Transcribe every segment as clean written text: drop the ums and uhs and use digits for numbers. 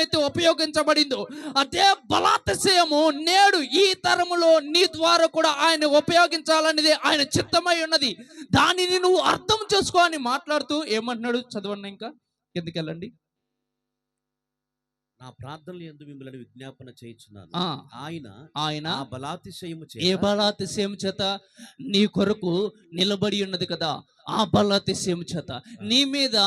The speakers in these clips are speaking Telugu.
అయితే ఉపయోగించబడిందో అదే బలాతిశయము నేడు ఈ తరములో నీ ద్వారా కూడా ఆయన ఉపయోగించాలనేది ఆయన చిత్తమై ఉన్నది. దానిని నువ్వు అర్థం చేసుకో అని మాట్లాడుతూ ఏమంటున్నాడు చదవండి, ఇంకా కిందకి వెళ్ళండి. నా ప్రార్థనలు యందు మిమ్మల్ని విజ్ఞాపన చేయుచున్నాను. ఆయన ఆ బలాతిశయము చేత, ఏ బలాతిశయం చేత నీ కొరకు నిలబడి ఉన్నది కదా, ఆ బలాతిశయం చేత నీ మీద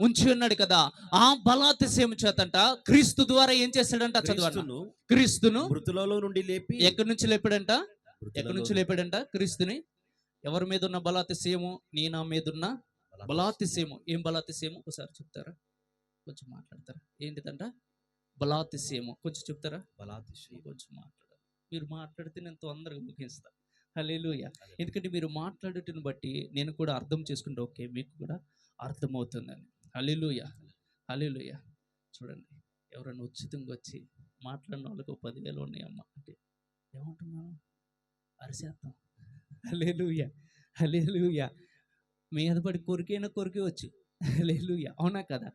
ఉంచి ఉన్నాడు కదా, ఆ బలాతిశయం చేతంట క్రీస్తు ద్వారా ఏం చేశాడంట చదవండి. క్రీస్తును మృతులలో నుండి లేపి. ఎక్కడి నుంచి లేపాడంట? ఎక్కడి నుంచి లేపాడంట క్రీస్తుని? ఎవరి మీద ఉన్న బలాతిశయము? నీ నా మీద ఉన్న బలాతిశయము. ఏం బలాతిశయము ఒకసారి చెప్తారా? కొంచెం మాట్లాడతారా? ఏంటిదంట బలాతిశయము? కొంచెం చెప్తారా? బలాతిశయం కొంచెం మాట్లాడారు. మీరు మాట్లాడితే నేను తొందరగా ముగిస్తా. హల్లెలూయా. ఎందుకంటే మీరు మాట్లాడటం బట్టి నేను కూడా అర్థం చేసుకుంటే ఓకే మీకు కూడా అర్థమవుతుందని. హల్లెలూయా, హల్లెలూయా. చూడండి, ఎవరైనా ఉచితంగా వచ్చి మాట్లాడిన వాళ్ళకు 10,000 ఉన్నాయమ్మా అంటే ఏమంటున్నాను? అరిసేస్తాం. హల్లెలూయా, హల్లెలూయా. మీద పడి కొరికైనా కొరికే వచ్చు. హల్లెలూయా, అవునా కదా?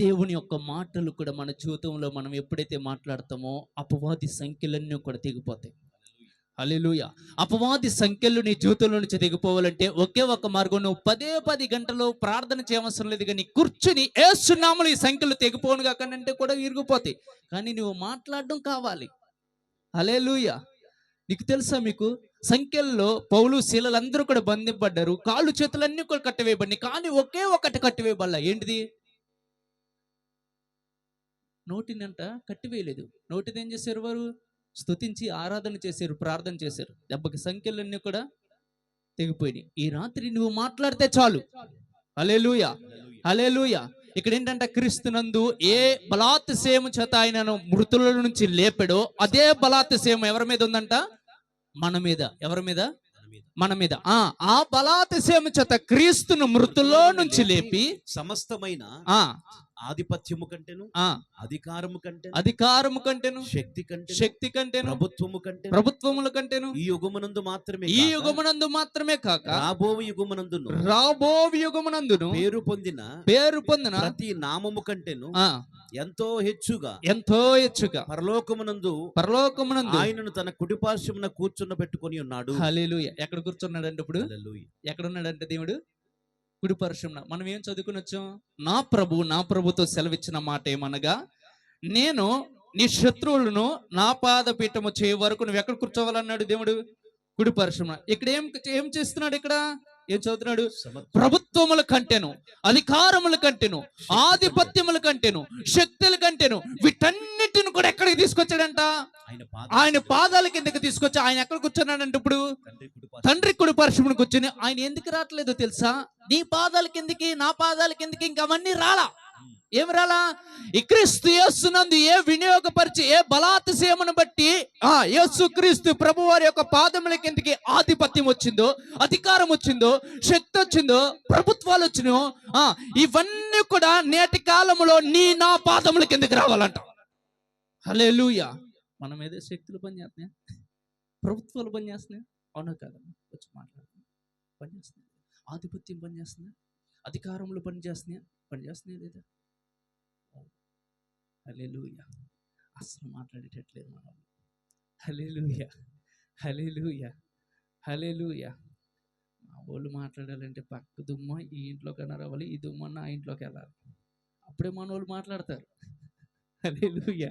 దేవుని యొక్క మాటలు కూడా మన జీవితంలో మనం ఎప్పుడైతే మాట్లాడతామో అపవాది సంఖ్యలన్నీ కూడా తెగిపోతాయి. హల్లెలూయా. అపవాది సంఖ్యలు నీ జీవితంలో నుంచి తెగిపోవాలంటే ఒకే ఒక మార్గం, నువ్వు 10 గంటలు ప్రార్థన చేయవసరం లేదు, కానీ కూర్చుని యేసు నామములో ఈ సంఖ్యలు తెగిపోను కాకంటే కూడా విరిగిపోతాయి. కానీ నువ్వు మాట్లాడడం కావాలి. హల్లెలూయా. నీకు తెలుసా, మీకు సంఖ్యల్లో పౌలు శీలలు అందరూ కూడా బంధింపడ్డారు, కాళ్ళు చేతులన్నీ కూడా కట్టివేయబడినాయి, కానీ ఒకే ఒకటి కట్టివేయబడలా. ఏంటిది? నోటినంట కట్టివేయలేదు. నోటిని ఏం చేశారు? వారు స్తుతించి ఆరాధన చేశారు, ప్రార్థన చేశారు. దెబ్బకి సంఖ్యలన్నీ కూడా తెగిపోయినాయి. ఈ రాత్రి నువ్వు మాట్లాడితే చాలు. హల్లెలూయా, హల్లెలూయా. ఇక్కడ ఏంటంటే క్రీస్తునందు ఏ బలాతిశయము చేత ఆయనను మృతుల నుంచి లేపాడో అదే బలాతిశయం ఎవరి మీద ఉందంట? మన మీద. ఎవరి మీద? మన మీద. ఆ బలాతిశయము చేత క్రీస్తును మృతుల్లో నుంచి లేపి సమస్తమైన ఆధిపత్యము కంటేను, అధికారము కంటేను, శక్తి కంటేను, ప్రభుత్వముల కంటేను ఈ యుగమునందు మాత్రమే కాక రాబో యుగమునందును పేరు పొందిన ప్రతి నామము కంటేను ఎంతో హెచ్చుగా పరలోకమునందు ఆయనను తన కుడిపార్శ్వమున కూర్చున్నబెట్టుకొని ఉన్నాడు. హల్లెలూయా. ఎక్కడ కూర్చున్నాడంటే ఇప్పుడు? ఎక్కడ ఉన్నాడంటే దేవుడు? కుడిపార్శ్వమున. మనం ఏం చదువుకుని వచ్చాం? నా ప్రభుతో సెలవిచ్చిన మాట ఏమనగా, నేను నీ శత్రువులను నా పాదపీఠము చేయ వరకు నువ్వు ఎక్కడ కూర్చోవాలన్నాడు దేవుడు? కుడిపార్శ్వమున. ఇక్కడ ఏం చేస్తున్నాడు? ఇక్కడ ఏం చదువుతున్నాడు? ప్రభుత్వముల కంటేను, అధికారముల కంటేను, ఆధిపత్యముల కంటేను, శక్తుల కంటేను, వీటన్నిటిని కూడా ఎక్కడికి తీసుకొచ్చాడంట? ఆయన పాదాల కిందకి తీసుకొచ్చి ఆయన ఎక్కడ కూర్చున్నాడంటే ఇప్పుడు తండ్రి కుడిపార్శ్వమున కూర్చుని. ఆయన ఎందుకు రావట్లేదో తెలుసా? నీ పాదాల కిందకి, నా పాదాల కిందకి ఇంకా అవన్నీ రాలా. ఏం రాలా? ఈ క్రీస్తు యేసునందు ఏ వినియోగపరిచి ఏ బలాతిశయమును బట్టి యేసు క్రీస్తు ప్రభు వారి యొక్క పాదముల కిందకి ఆధిపత్యం వచ్చిందో, అధికారం వచ్చిందో, శక్తి వచ్చిందో, ప్రభుత్వాలు వచ్చినో, ఇవన్నీ కూడా నేటి కాలంలో నీ నా పాదముల కిందకి రావాలంట. హల్లెలూయా. మన మీద శక్తులు పనిచేస్తున్నాయా? ప్రభుత్వాలు పనిచేస్తున్నాయా? అవునా కాదమ్మా? వచ్చి మాట్లాడుతున్నాయి. పనిచేస్తున్నాయి. ఆధిపత్యం పనిచేస్తున్నాయా? అధికారములు పనిచేస్తున్నాయా లేదా? హల్లెలూయా. అసలు మాట్లాడేటట్లేదు మనం. హల్లెలూయా, హల్లెలూయా, హల్లెలూయా. మా వాళ్ళు మాట్లాడాలంటే పక్క దుమ్మ ఈ ఇంట్లోకైనా రావాలి, ఈ దుమ్మ నా ఇంట్లోకి వెళ్ళాలి, అప్పుడే మన వాళ్ళు మాట్లాడతారు. హల్లెలూయా,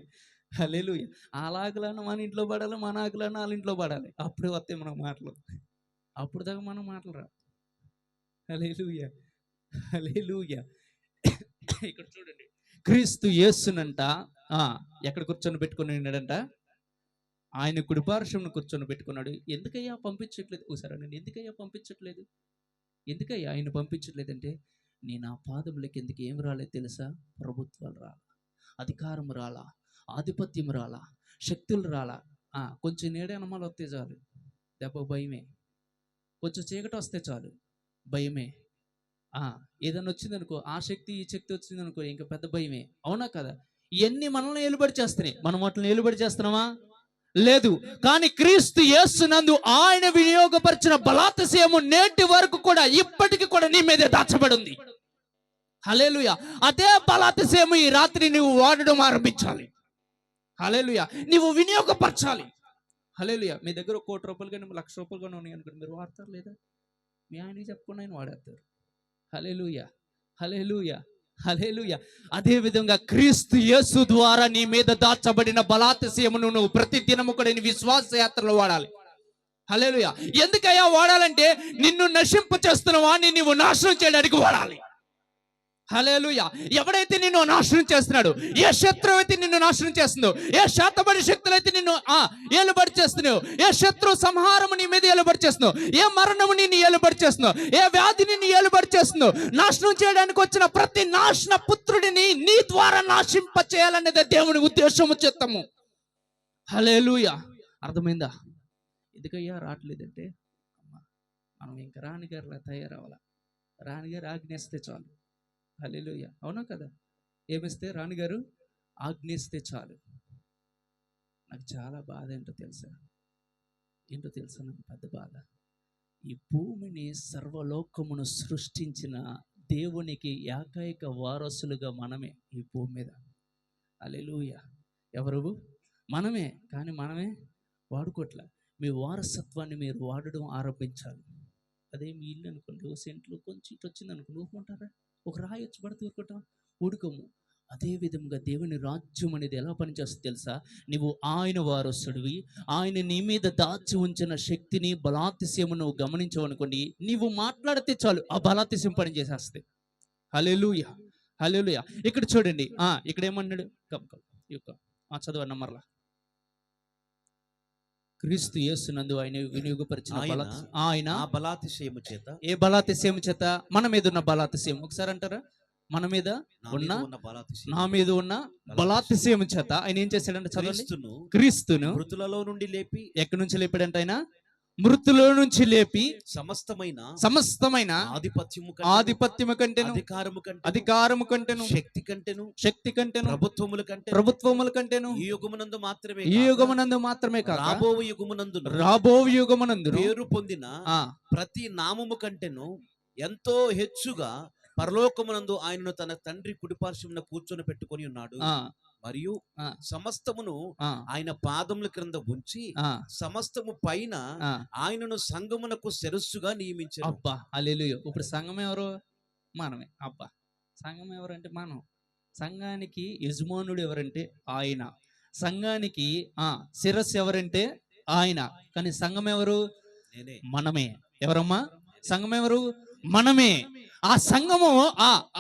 హల్లెలూయా. అలాగలన్నా మన ఇంట్లో పడాలి, మన ఆకులన్నా వాళ్ళ ఇంట్లో పడాలి, అప్పుడే వస్తాయి మనకు మాటలు. అప్పుడు దాకా మనం మాటలు రా. హల్లెలూయా, హల్లెలూయా. ఇక్కడ చూడండి, క్రీస్తు యేసునంట ఎక్కడ కూర్చొని పెట్టుకుని ఉన్నాడంట? ఆయన కుడిపార్శ్వమును కూర్చొని పెట్టుకున్నాడు. ఎందుకయ్యా పంపించట్లేదు? ఒకసారి నేను ఎందుకయ్యా పంపించట్లేదు? ఎందుకయ్యా ఆయన పంపించట్లేదంటే, నేను ఆ పాదములకి ఎందుకు ఏం రాలేదు తెలుసా? ప్రభుత్వాలు రాలా, అధికారం రాలా, ఆధిపత్యం రాలా, శక్తులు రాలా. కొంచెం నీడనమాలు వస్తే చాలు దెబ్బ భయమే, కొంచెం చీకటి వస్తే చాలు భయమే, ఏదైనా వచ్చిందనుకో, ఆ శక్తి ఈ శక్తి వచ్చిందనుకో, ఇంకా పెద్ద భయమే. అవునా కదా? ఇవన్నీ మనల్ని ఏలుబడి చేస్తున్నాయి. మనం వాటిని ఏలుబడి చేస్తున్నామా? లేదు. కానీ క్రీస్తు యేసునందు ఆయన వినియోగపరిచిన బలాతిశయము నేటి వరకు కూడా ఇప్పటికి కూడా నీ మీదే దాచబడి ఉంది. హల్లెలూయా. అదే బలాతిశయము ఈ రాత్రి నువ్వు వాడడం ఆరంభించాలి. హల్లెలూయా. నీవు వినియోగపరచాలి. హల్లెలూయా. మీ దగ్గర 1 కోటి రూపాయలు కానీ 1,00,000 రూపాయలు కానీ ఉన్నాయి అనుకోండి, మీరు వాడతారు లేదా? మీ ఆయనకి చెప్పకుండా ఆయన వాడేస్తారు. హల్లెలూయా, హల్లెలూయా, హల్లెలూయా. అదే విధంగా క్రీస్తు యేసు ద్వారా నీ మీద దాచబడిన బలాతిశయమును నువ్వు ప్రతి దినము కూడా నీ విశ్వాస యాత్రలో వాడాలి. హల్లెలూయా. ఎందుకయ్యా వాడాలంటే నిన్ను నశింపు చేస్తున్న వాడిని నీవు నాశనం చేయడానికి వాడాలి. హల్లెలూయా. ఎవడైతే నిన్ను నాశనం చేస్తున్నాడు, ఏ శత్రువు అయితే నిన్ను నాశనం చేస్తుందో, ఏ శాతబడి శక్తులు అయితే నిన్ను ఏలుబడి చేస్తున్నావు, ఏ శత్రు సంహారము నీ మీద ఏలుబడి చేస్తున్నావు, ఏ మరణము నిన్ను ఏలుబడి చేస్తున్నావు, ఏ వ్యాధి నిన్ను ఏలుబడి చేస్తున్నావు, నాశనం చేయడానికి వచ్చిన ప్రతి నాశన పుత్రుడిని నీ ద్వారా నాశింప చేయాలనేది దేవుని ఉద్దేశము చిత్తము. హల్లెలూయా. అర్థమైందా? ఎందుకయ్యా రావట్లేదంటే, మనం ఇంకా రాణిగారిలా తయారవ్వాలా. రాణిగారు ఆజ్ఞేస్తే చాలు. హల్లెలూయా. అవునా కదా? ఏమిస్తే? రాణిగారు ఆజ్ఞిస్తే చాలు. నాకు చాలా బాధ ఏంటో తెలుసా? నాకు పెద్ద బాధ. ఈ భూమిని సర్వలోకమును సృష్టించిన దేవునికి ఏకైక వారసులుగా మనమే ఈ భూమి మీద. హల్లెలూయా. ఎవరు? మనమే. కానీ మనమే వాడుకోవట్లే. మీ వారసత్వాన్ని మీరు వాడడం ఆరంభించాలి. అదే మీ ఇల్లు అనుకోండి, ఓ సెంట్లో కొంచెం ఇటు వచ్చింది అనుకోండి, ఊరుకుంటారా? ఒక రాయి వచ్చి పడితే ఊరుకుంటాం? ఊడుకోము. అదే విధంగా దేవుని రాజ్యం అనేది ఎలా పనిచేస్తుంది తెలుసా? నువ్వు ఆయన వారసుడివి, ఆయన నీ మీద దాచి ఉంచిన శక్తిని, బలాతిశయము నువ్వు గమనించవనుకోండి, నీవు మాట్లాడితే చాలు ఆ బలాతిశయం పని చేసేస్తుంది. హల్లెలూయా, హల్లెలూయా. ఇక్కడ చూడండి, ఇక్కడ ఏమన్నాడు? చదవండి మరలా. క్రీస్తు యేసునందు ఆయన వినియోగపరిచిన ఆయన బలాతిశయము చేత, ఏ బలాతిశయము చేత? మన మీద ఉన్న బలాతిశయం. ఒకసారి అంటారా? మన మీద ఉన్న, నా మీద ఉన్న బలాతిశయము చేత ఆయన ఏం చేశాడంటే, చదవండి. క్రీస్తును మృతులలో నుండి లేపి, ఎక్కడి నుంచి లేపాడంటే? ఆయన మృతులో నుంచి లేపి సమస్తమైన ఆధిపత్యము కంటేను, అధికారము కంటేను, శక్తి కంటేను, ప్రభుత్వముల కంటేను ఈ యుగమునందు మాత్రమే కాక రాబో యుగమునందు పేరు పొందిన ప్రతి నామము కంటేను ఎంతో హెచ్చుగా పరలోకమునందు ఆయనను తన తండ్రి కుడిపార్శ్వమున కూర్చొని పెట్టుకొని ఉన్నాడు. మరియు సమస్తమును ఆయన పాదముల క్రింద ఉంచి సమస్తము పైన ఆయనను సంఘమునకు శిరస్సుగా నియమించారు. అబ్బా, హల్లెలూయా. ఇప్పుడు సంఘం ఎవరు? మనమే. అబ్బా, సంఘం ఎవరంటే మనం. సంఘానికి యజమానుడు ఎవరంటే ఆయన. సంఘానికి శిరస్సు ఎవరంటే ఆయన. కానీ సంఘం ఎవరు? మనమే. ఎవరమ్మా? సంఘం ఎవరు? మనమే. ఆ సంఘము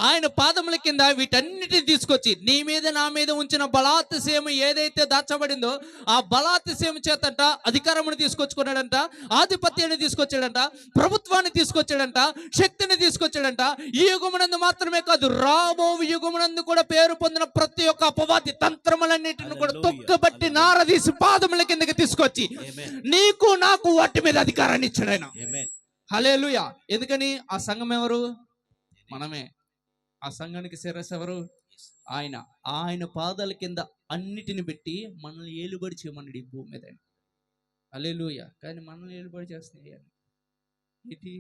ఆయన పాదముల కింద వీటన్నిటిని తీసుకొచ్చి నీ మీద నా మీద ఉంచిన బలాతిశయము ఏదైతే దాచబడిందో ఆ బలాతిశయం చేతంట అధికారమును తీసుకొచ్చుకున్నాడంట, ఆధిపత్యాన్ని తీసుకొచ్చాడంట, ప్రభుత్వాన్ని తీసుకొచ్చాడంట, శక్తిని తీసుకొచ్చాడంట. ఈ యుగమునందు మాత్రమే కాదు, రాబో యుగమునందు కూడా పేరు పొందిన ప్రతి ఒక్క అపవాది తంత్రములన్నిటిని కూడా తొక్కబట్టి నారదీసి పాదముల కిందకి తీసుకొచ్చి నీకు నాకు వాటి మీద అధికారాన్ని ఇచ్చాడు ఆయన. హల్లెలూయా. ఎందుకని? ఆ సంఘం ఎవరు? మనమే. ఆ సంఘానికి శిరస్సు ఎవరు? ఆయన. ఆయన పాదాల కింద అన్నిటిని పెట్టి మనల్ని ఏలుబడి చేయమన్నాడు ఈ భూమి మీద. హల్లెలూయా. కానీ మనల్ని ఏలుబడి చేస్తున్నాయి ఏంటి?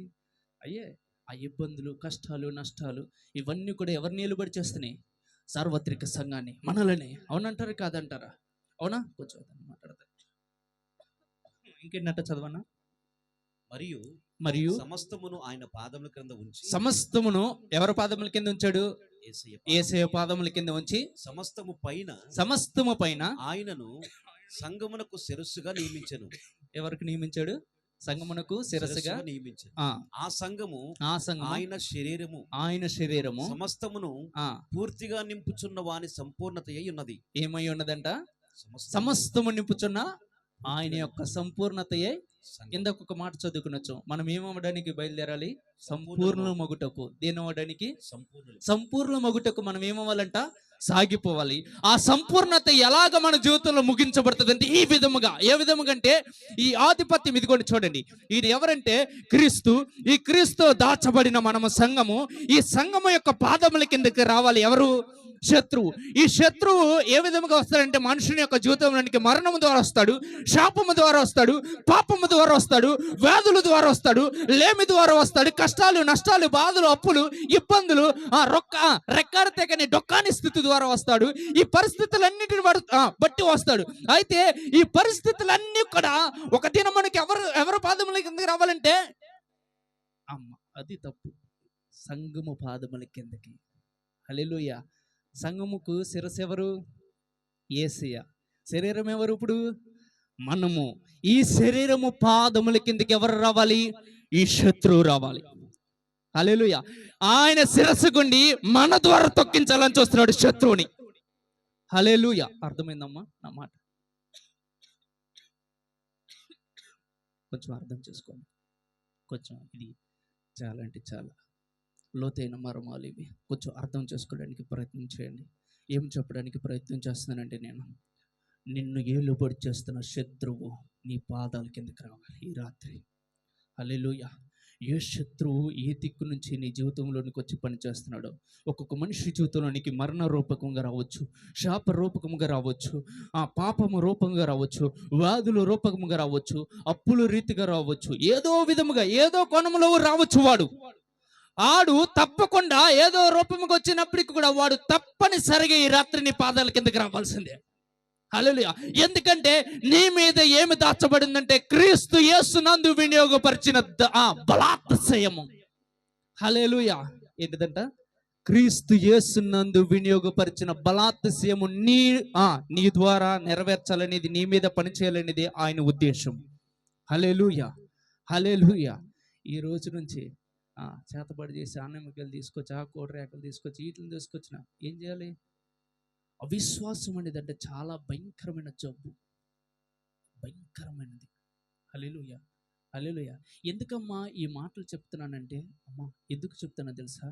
అయ్యే ఆ ఇబ్బందులు, కష్టాలు, నష్టాలు ఇవన్నీ కూడా ఎవరిని ఏలుబడి చేస్తున్నాయి? సార్వత్రిక సంఘాన్ని, మనల్ని. అవునంటారా కాదంటారా? అవునా? కొంచెం మాట్లాడతారు. ఇంకేంటంటే చదవనా? మరియు సమస్తమును ఆయన పాదముల కింద ఉంచి, సమస్తమును ఎవరి పాదముల కింద ఉంచాడు? యేసయ్య పాదముల కింద ఉంచి సమస్తము పైన ఆయనను సంఘమునకు శిరస్సుగా నియమించెను. ఎవరికి నియమించాడు? సంఘమునకు శిరస్సుగా నియమించాడు. ఆ సంఘము ఆయన శరీరము సమస్తమును పూర్తిగా నింపుచున్న వాని సంపూర్ణత అయి ఉన్నది. ఏమై ఉన్నదంట? సమస్తము నింపుచున్న ఆయన యొక్క సంపూర్ణతయే. కిందకు ఒక మాట చదువుకునొచ్చు. మనం ఏమవడానికి బయలుదేరాలి? సంపూర్ణ మగుటకు. దేని అవ్వడానికి? సంపూర్ణ మగుటకు మనం ఏమవ్వాలంట? సాగిపోవాలి. ఆ సంపూర్ణత ఎలాగ మన జీవితంలో ముగించబడుతుంది అంటే ఈ విధముగా. ఏ విధముగా అంటే ఈ ఆధిపత్యం ఇదిగోండి చూడండి. ఇది ఎవరంటే క్రీస్తు. ఈ క్రీస్తు దాచబడిన మనము సంఘము. ఈ సంఘము యొక్క పాదముల కిందకి రావాలి. ఎవరు? శత్రువు. ఈ శత్రువు ఏ విధంగా వస్తాడంటే మనుషుని యొక్క జీవితంలోనికి మరణము ద్వారా వస్తాడు, శాపము ద్వారా వస్తాడు, పాపము ద్వారా వస్తాడు, వ్యాధుల ద్వారా వస్తాడు, లేమి ద్వారా వస్తాడు, కష్టాలు, నష్టాలు, బాధలు, అప్పులు, ఇబ్బందులు, రెక్కాడితే కానీ డొక్కాని స్థితి ద్వారా వస్తాడు. ఈ పరిస్థితులన్నిటిని బట్టి వస్తాడు. అయితే ఈ పరిస్థితులన్నీ కూడా ఒక దినం మనకి ఎవరు పాదముల కిందకి రావాలంటే అమ్మ, అది తప్పు, సంఘము పాదముల కిందకి. హల్లెలూయా. సంఘముకు శిరస్సు ఎవరు? యేసయ్య. శరీరం ఎవరు? ఇప్పుడు మనము. ఈ శరీరము పాదముల కిందకి ఎవరు రావాలి? ఈ శత్రువు రావాలి. హల్లెలూయా. ఆయన శిరస్సు గుండి మన ద్వారా తొక్కించాలని చూస్తున్నాడు శత్రువుని. హల్లెలూయా. అర్థమైందమ్మా నా మాట? కొంచెం అర్థం చేసుకోండి. కొంచెం ఇది చాలా అంటే చాలా లోతైన మర్మాలు ఇవి. కొంచెం అర్థం చేసుకోవడానికి ప్రయత్నం చేయండి. ఏం చెప్పడానికి ప్రయత్నం చేస్తున్నానంటే, నిన్ను ఏలుబడి చేస్తున్న శత్రువు నీ పాదాల కిందకి రావాలి ఈ రాత్రి. హల్లెలూయా. ఏ శత్రువు ఏ దిక్కు నుంచి నీ జీవితంలోనికి వచ్చి పనిచేస్తున్నాడో, ఒక్కొక్క మనిషి జీవితంలోనికి మరణ రూపకంగా రావచ్చు, శాప రూపకంగా రావచ్చు, పాపము రూపంగా రావచ్చు, వ్యాధుల రూపకంగా రావచ్చు, అప్పుల రీతిగా రావచ్చు, ఏదో విధముగా ఏదో కోణంలో రావచ్చు. ఆడు తప్పకుండా ఏదో రూపంగా వచ్చినప్పటికీ కూడా వాడు తప్పనిసరిగా ఈ రాత్రి నీ పాదాల కిందకి రావాల్సిందే. హల్లెలూయా. ఎందుకంటే నీ మీద ఏమి దాచబడిందంటే క్రీస్తు యేసునందు వినియోగపరిచిన బలాత్సయము. హల్లెలూయా. ఏంటిదంట? క్రీస్తు యేసునందు వినియోగపరిచిన బలాత్సయము నీ ద్వారా నెరవేర్చాలనేది, నీ మీద పనిచేయాలనేది ఆయన ఉద్దేశం. హల్లెలూయా. హల్లెలూయా. ఈ రోజు నుంచి చేతబడి చేసి అన్నెమ్మకాయలు తీసుకొచ్చి, కోడి రేకలు తీసుకొచ్చి, వీటిని తీసుకొచ్చిన ఏం చేయాలి? అవిశ్వాసం అనేది అంటే చాలా భయంకరమైన జబ్బు, భయంకరమైనది. హల్లెలూయా. హల్లెలూయా. ఎందుకమ్మా ఈ మాటలు చెప్తున్నానంటే, అమ్మా ఎందుకు చెప్తున్నా తెలుసా?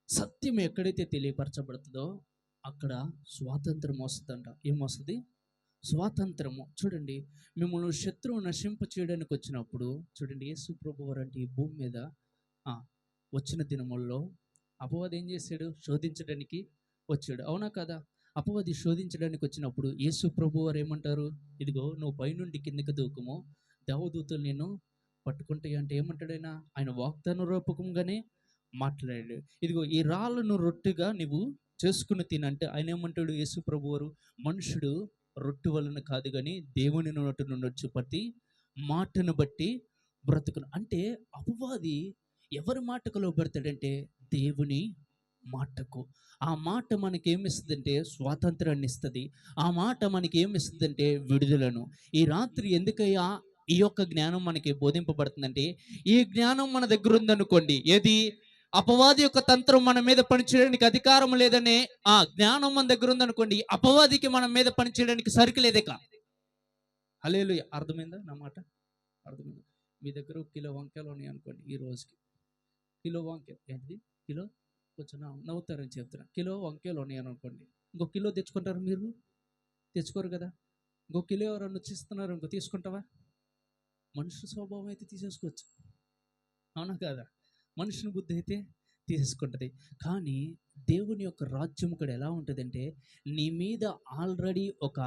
సత్యం ఎక్కడైతే తెలియపరచబడుతుందో అక్కడ స్వాతంత్రం వస్తుందంట. ఏమొస్తుంది? స్వాతంత్రము. చూడండి, మిమ్మల్ని శత్రువు నశింప చేయడానికి వచ్చినప్పుడు చూడండి, యేసు ప్రభువారు అంటే ఈ భూమి మీద వచ్చిన దినముల్లో అపవాది ఏం చేశాడు? శోధించడానికి వచ్చాడు. అవునా కదా? అపవాది శోధించడానికి వచ్చినప్పుడు యేసు ప్రభువారు ఏమంటారు? ఇదిగో నువ్వు పైనుండి కిందకి దూకము, దేవదూతలు నేను పట్టుకుంటాయి అంటే ఏమంటాడు ఆయన? ఆయన వాగ్దాన రూపకంగానే మాట్లాడాడు. ఇదిగో ఈ రాళ్ళను రొట్టెగా నువ్వు చేసుకుని తినంటే ఆయన ఏమంటాడు? యేసు ప్రభువారు, మనుషుడు రొట్టె వలన కాదు కానీ దేవుని నోటి నుండి వచ్చి ప్రతి మాటను బట్టి బ్రతుకును. అంటే అపవాది ఎవరి మాటకు లోబడతాడంటే దేవుని మాటకు. ఆ మాట మనకి ఏమిస్తుందంటే స్వాతంత్రాన్ని ఇస్తుంది. ఆ మాట మనకి ఏమిస్తుందంటే విడుదలను. ఈ రాత్రి ఎందుకయ్యా ఈ యొక్క జ్ఞానం మనకి బోధింపబడుతుందంటే, ఈ జ్ఞానం మన దగ్గర ఉందనుకోండి, ఏది అపవాది యొక్క తంత్రం మన మీద పనిచేయడానికి అధికారం లేదనే ఆ జ్ఞానం మన దగ్గర ఉందనుకోండి, అపవాదికి మన మీద పనిచేయడానికి సరికి లేదేక. హల్లెలూయా. అర్థమైందా నా మాట? అర్థమైందా? మీ దగ్గర 1 కిలో వంకాయలు ఉన్నాయి అనుకోండి, ఈ రోజుకి కిలో వంకాయ ఏంటిది? కిలో కొంచెం నవ్వుతారని చెప్తున్నా. కిలో వంకాయలు ఉన్నాయి అనుకోండి, ఇంకో కిలో తెచ్చుకుంటారు మీరు? తెచ్చుకోరు కదా. ఇంకో కిలో ఎవరన్నా వచ్చిస్తున్నారు ఇంకో తీసుకుంటావా? మనుషు స్వభావం అయితే తీసేసుకోవచ్చు, అవునా కదా? మనుషుని బుద్ధి అయితే తీసుకుంటుంది. కానీ దేవుని యొక్క రాజ్యం కూడా ఎలా ఉంటుందంటే, నీ మీద ఆల్రెడీ ఒక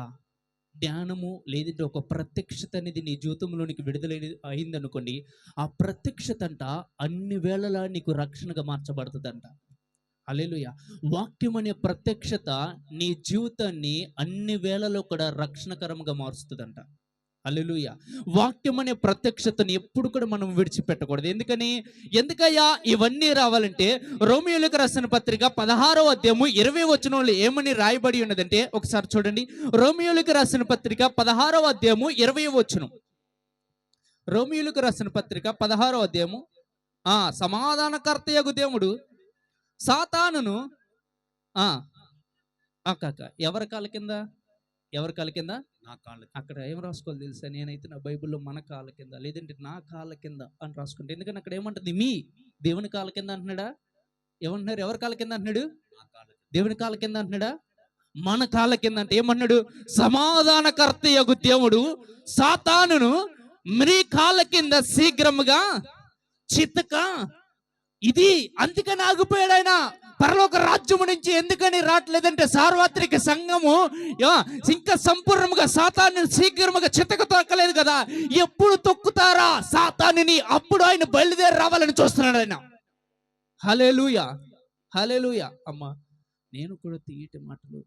జ్ఞానము లేదంటే ఒక ప్రత్యక్షత అనేది నీ జీవితంలోనికి విడుదల అయిందనుకోండి, ఆ ప్రత్యక్షత అంట అన్ని వేళలా నీకు రక్షణగా మార్చబడుతుందంట. హల్లెలూయా. వాక్యం అనే ప్రత్యక్షత నీ జీవితాన్ని అన్ని వేళలో కూడా రక్షణకరంగా మారుస్తుందంట. హల్లెలూయా. వాక్యం అనే ప్రత్యక్షతను ఎప్పుడు కూడా మనం విడిచిపెట్టకూడదు. ఎందుకయ్యా ఇవన్నీ రావాలంటే, రోమియోలకు రాసిన పత్రిక 16వ అధ్యాయము 20వ వచనంలో ఏమని రాయబడి ఉన్నదంటే, ఒకసారి చూడండి. రోమియోలకు రాసిన పత్రిక 16వ అధ్యాయము 20వ వచనం. రోమియోలకు రాసిన పత్రిక 16వ అధ్యాయము సమాధానకర్తయగు దేవుడు సాతానును ఎవరి కాళ్ళ కింద? ఎవరి కాళ్ళ కింద? నా కాళ్ళ. అక్కడ ఏం రాసుకోవాలి తెలుసా? నేనైతే నా బైబిల్లో మన కాళ్ళ కింద లేదంటే నా కాళ్ళ కింద అని రాసుకుంటే, ఎందుకంటే అక్కడ ఏమంటుంది? మీ దేవుని కాళ్ళ కింద అంటున్నాడా? ఏమంటున్నారు? ఎవరి కాళ్ళ కింద అంటున్నాడు? దేవుని కాళ్ళ కింద అంటున్నాడా? మన కాళ్ళ కింద అంటే ఏమన్నాడు? సమాధానకర్తయగు దేవుడు సాతానును మీ కాళ్ళ కింద శీఘ్రముగా చితక. ఇది అందుకని ఆగిపోయాడు ఆయన. పరలోక రాజ్యము నుంచి ఎందుకని రావట్లేదంటే సార్వత్రిక సంఘము ఇంకా సంపూర్ణంగా సాతాన్ని శీఘ్రముగా చితక తొక్కలేదు కదా. ఎప్పుడు తొక్కుతారా సాతానిని, అప్పుడు ఆయన బయలుదేరి రావాలని చూస్తున్నాడు ఆయన. హల్లెలూయా, హల్లెలూయా. అమ్మా నేను కూడా తీయటి మాటలు